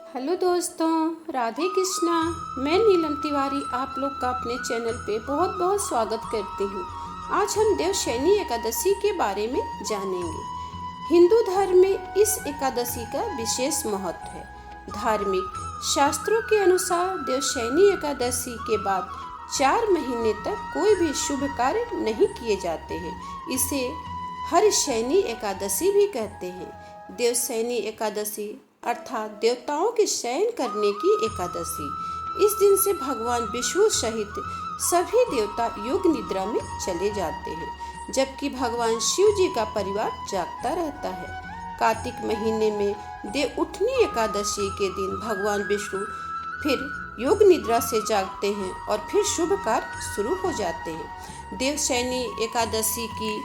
Hello दोस्तों, राधे कृष्णा। मैं नीलम तिवारी आप लोग का अपने चैनल पे बहुत बहुत स्वागत करती हूँ। आज हम देवशयनी एकादशी के बारे में जानेंगे। हिंदू धर्म में इस एकादशी का विशेष महत्व है। धार्मिक शास्त्रों के अनुसार देवशयनी एकादशी के बाद 4 महीने तक कोई भी शुभ कार्य नहीं किए जाते हैं। इसे हरिशयनी एकादशी भी कहते हैं। देवशयनी एकादशी अर्थात देवताओं के शयन करने की एकादशी। इस दिन से भगवान विष्णु सहित सभी देवता योग निद्रा में चले जाते हैं, जबकि भगवान शिव जी का परिवार जागता रहता है। कार्तिक महीने में देव उठनी एकादशी के दिन भगवान विष्णु फिर योग निद्रा से जागते हैं और फिर शुभ कार्य शुरू हो जाते हैं। देवशयनी एकादशी की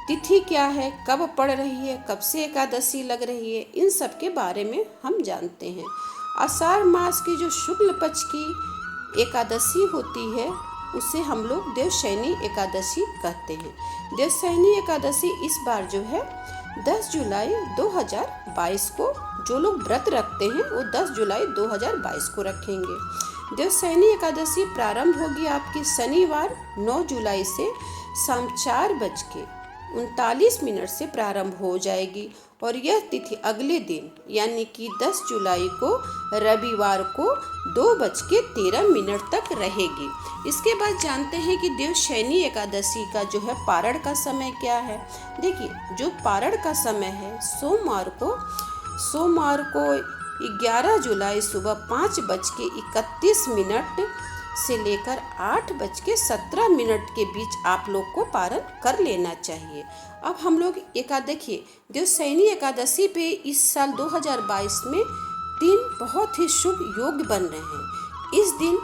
तिथि क्या है, कब पड़ रही है, कब से एकादशी लग रही है, इन सब के बारे में हम जानते हैं। आषाढ़ मास की जो शुक्ल पक्ष की एकादशी होती है उसे हम लोग देवशयनी एकादशी कहते हैं। देवशयनी एकादशी इस बार जो है 10 जुलाई 2022 को, जो लोग व्रत रखते हैं वो 10 जुलाई 2022 को रखेंगे। देवशयनी एकादशी प्रारंभ होगी आपकी शनिवार 9 जुलाई से शाम 4:39 से प्रारंभ हो जाएगी और यह तिथि अगले दिन यानी कि 10 जुलाई को रविवार को 2:13 तक रहेगी। इसके बाद जानते हैं कि देवशयनी एकादशी का जो है पारण का समय क्या है। देखिए, जो पारण का समय है सोमवार को 11 जुलाई सुबह 5:31 से लेकर 8:17 के बीच आप लोग को पारण कर लेना चाहिए। अब हम लोग देखिए, देवशयनी एकादशी पे इस साल 2022 में 3 बहुत ही शुभ योग बन रहे हैं। इस दिन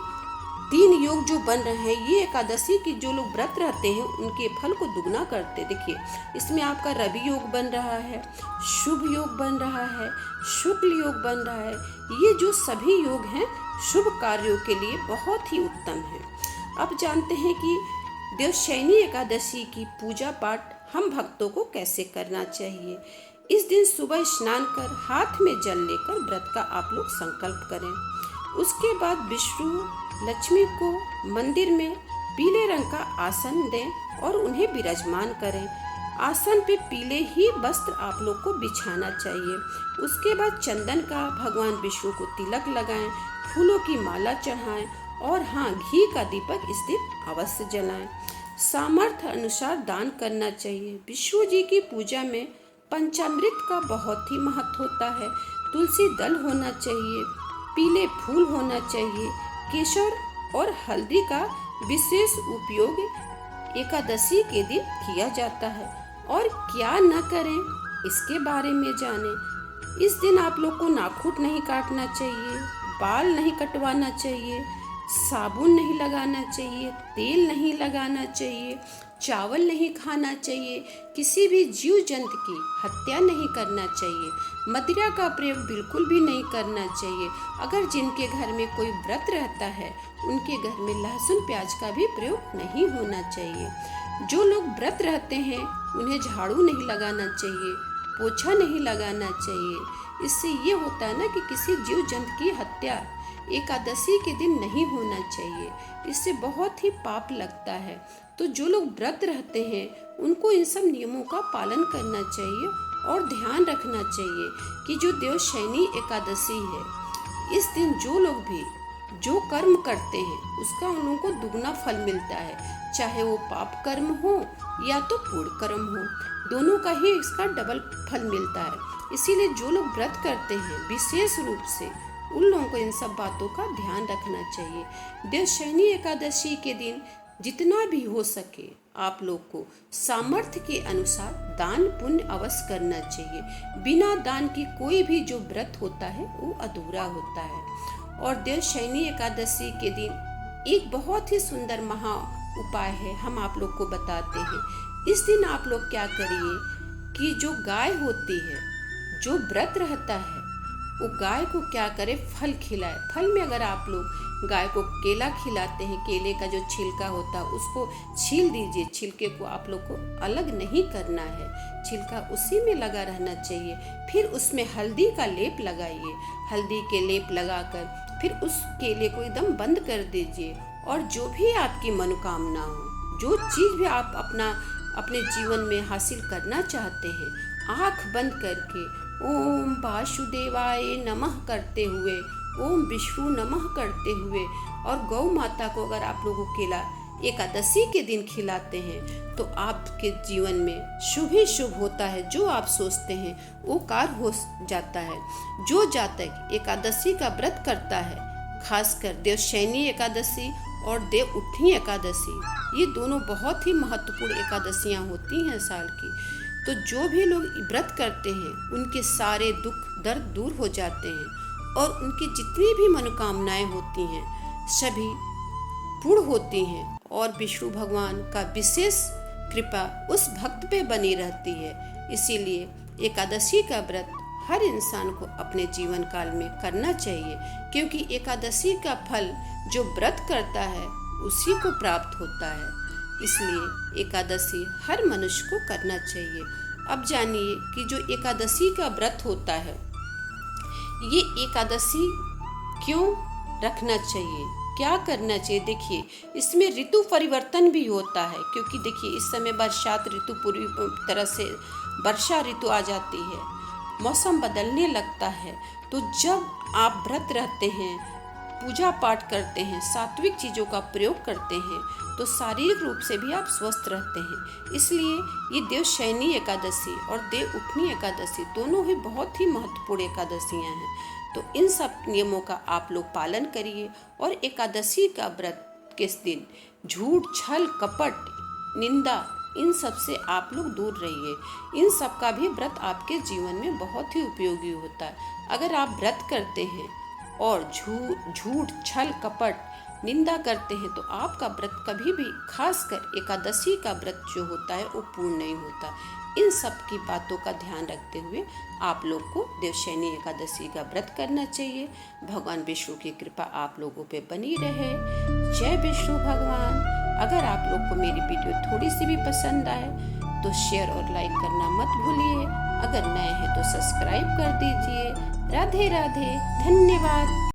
3 योग जो बन रहे हैं, ये एकादशी की जो लोग व्रत रहते हैं उनके फल को दुगना करते। देखिए, इसमें आपका रवि योग बन रहा है, शुभ योग बन रहा है, शुक्ल योग बन रहा है। ये जो सभी योग हैं शुभ कार्यों के लिए बहुत ही उत्तम है। अब जानते हैं कि देवशयनी एकादशी की पूजा पाठ हम भक्तों को कैसे करना चाहिए। इस दिन सुबह स्नान कर हाथ में जल लेकर व्रत का आप लोग संकल्प करें। उसके बाद विष्णु लक्ष्मी को मंदिर में पीले रंग का आसन दें और उन्हें विराजमान करें। आसन पे पीले ही वस्त्र आप लोग को बिछाना चाहिए। उसके बाद चंदन का भगवान विष्णु को तिलक लगाएं, फूलों की माला चढ़ाएं और घी का दीपक इस दिन अवश्य जलाएं। सामर्थ्य अनुसार दान करना चाहिए। विष्णु जी की पूजा में पंचामृत का बहुत ही महत्व होता है। तुलसी दल होना चाहिए, पीले फूल होना चाहिए। केसर और हल्दी का विशेष उपयोग एकादशी के दिन किया जाता है। और क्या न करें इसके बारे में जानें। इस दिन आप लोग को नाखून नहीं काटना चाहिए, बाल नहीं कटवाना चाहिए, साबुन नहीं लगाना चाहिए, तेल नहीं लगाना चाहिए, चावल नहीं खाना चाहिए, किसी भी जीव जंतु की हत्या नहीं करना चाहिए, मदिरा का प्रयोग बिल्कुल भी नहीं करना चाहिए। अगर जिनके घर में कोई व्रत रहता है उनके घर में लहसुन प्याज का भी प्रयोग नहीं होना चाहिए। जो लोग व्रत रहते हैं उन्हें झाड़ू नहीं लगाना चाहिए, पोछा नहीं लगाना चाहिए। इससे ये होता है ना कि किसी जीव जंतु की हत्या एकादशी के दिन नहीं होना चाहिए, इससे बहुत ही पाप लगता है। तो जो लोग व्रत रहते हैं उनको इन सब नियमों का पालन करना चाहिए और ध्यान रखना चाहिए कि जो देवशयनी एकादशी है इस दिन जो लोग भी जो कर्म करते हैं उसका उन लोगों को दुगना फल मिलता है, चाहे वो पाप कर्म हो या तो पुण्य कर्म हो, दोनों का ही इसका डबल फल मिलता है। इसीलिए जो लोग व्रत करते हैं विशेष रूप से उन लोगों को इन सब बातों का ध्यान रखना चाहिए। देवशयनी एकादशी के दिन जितना भी हो सके आप लोग को सामर्थ्य के अनुसार दान पुण्य अवश्य करना चाहिए। बिना दान की कोई भी जो व्रत होता है वो अधूरा होता है। और देवशयनी एकादशी के दिन एक बहुत ही सुंदर महा उपाय है, हम आप लोग को बताते हैं। इस दिन आप लोग क्या करिए कि जो गाय होती है, जो व्रत रहता है वो गाय को क्या करे, फल खिलाए। फल में अगर आप लोग गाय को केला खिलाते हैं, केले का जो छिलका होता है उसको छील दीजिए। छिलके को आप लोग को अलग नहीं करना है, छिलका उसी में लगा रहना चाहिए। फिर उसमें हल्दी का लेप लगाइए। हल्दी के लेप लगाकर फिर उस केले को एकदम बंद कर दीजिए। और जो भी आपकी मनोकामना हो, जो चीज़ भी आप अपने जीवन में हासिल करना चाहते हैं, आँख बंद करके ओम वासुदेवाय नमः करते हुए, ओम विष्णु नमः करते हुए, और गौ माता को अगर आप लोगों को केला एकादशी के दिन खिलाते हैं तो आपके जीवन में शुभ ही शुभ होता है। जो आप सोचते हैं वो कार्य हो जाता है। जो जातक एकादशी का व्रत करता है, खासकर देवशयनी एकादशी और देव उठनी एकादशी, ये दोनों बहुत ही महत्वपूर्ण एकादशियाँ होती हैं साल की। तो जो भी लोग व्रत करते हैं उनके सारे दुख दर्द दूर हो जाते हैं और उनकी जितनी भी मनोकामनाएं होती हैं सभी पूर्ण होती हैं और विष्णु भगवान का विशेष कृपा उस भक्त पे बनी रहती है। इसीलिए एकादशी का व्रत हर इंसान को अपने जीवन काल में करना चाहिए, क्योंकि एकादशी का फल जो व्रत करता है उसी को प्राप्त होता है। इसलिए एकादशी हर मनुष्य को करना चाहिए। अब जानिए कि जो एकादशी का व्रत होता है, ये एकादशी क्यों रखना चाहिए, क्या करना चाहिए। देखिए, इसमें ऋतु परिवर्तन भी होता है, क्योंकि देखिए इस समय बरसात ऋतु पूरी तरह से वर्षा ऋतु आ जाती है, मौसम बदलने लगता है। तो जब आप व्रत रहते हैं, पूजा पाठ करते हैं, सात्विक चीज़ों का प्रयोग करते हैं, तो शारीरिक रूप से भी आप स्वस्थ रहते हैं। इसलिए ये देवशयनी एकादशी और देव उठनी एकादशी दोनों ही बहुत ही महत्वपूर्ण एकादशियाँ हैं। तो इन सब नियमों का आप लोग पालन करिए और एकादशी का व्रत के दिन झूठ, छल, कपट, निंदा, इन सब से आप लोग दूर रहिए। इन सब का भी व्रत आपके जीवन में बहुत ही उपयोगी होता है। अगर आप व्रत करते हैं और झूठ, छल, कपट, निंदा करते हैं तो आपका व्रत कभी भी, खासकर एकादशी का व्रत जो होता है वो पूर्ण नहीं होता। इन सब की बातों का ध्यान रखते हुए आप लोग को देवशयनी एकादशी का व्रत करना चाहिए। भगवान विष्णु की कृपा आप लोगों पे बनी रहे। जय विष्णु भगवान। अगर आप लोग को मेरी वीडियो थोड़ी सी भी पसंद आए तो शेयर और लाइक करना मत भूलिए। अगर नए हैं तो सब्सक्राइब कर दीजिए। राधे राधे, धन्यवाद।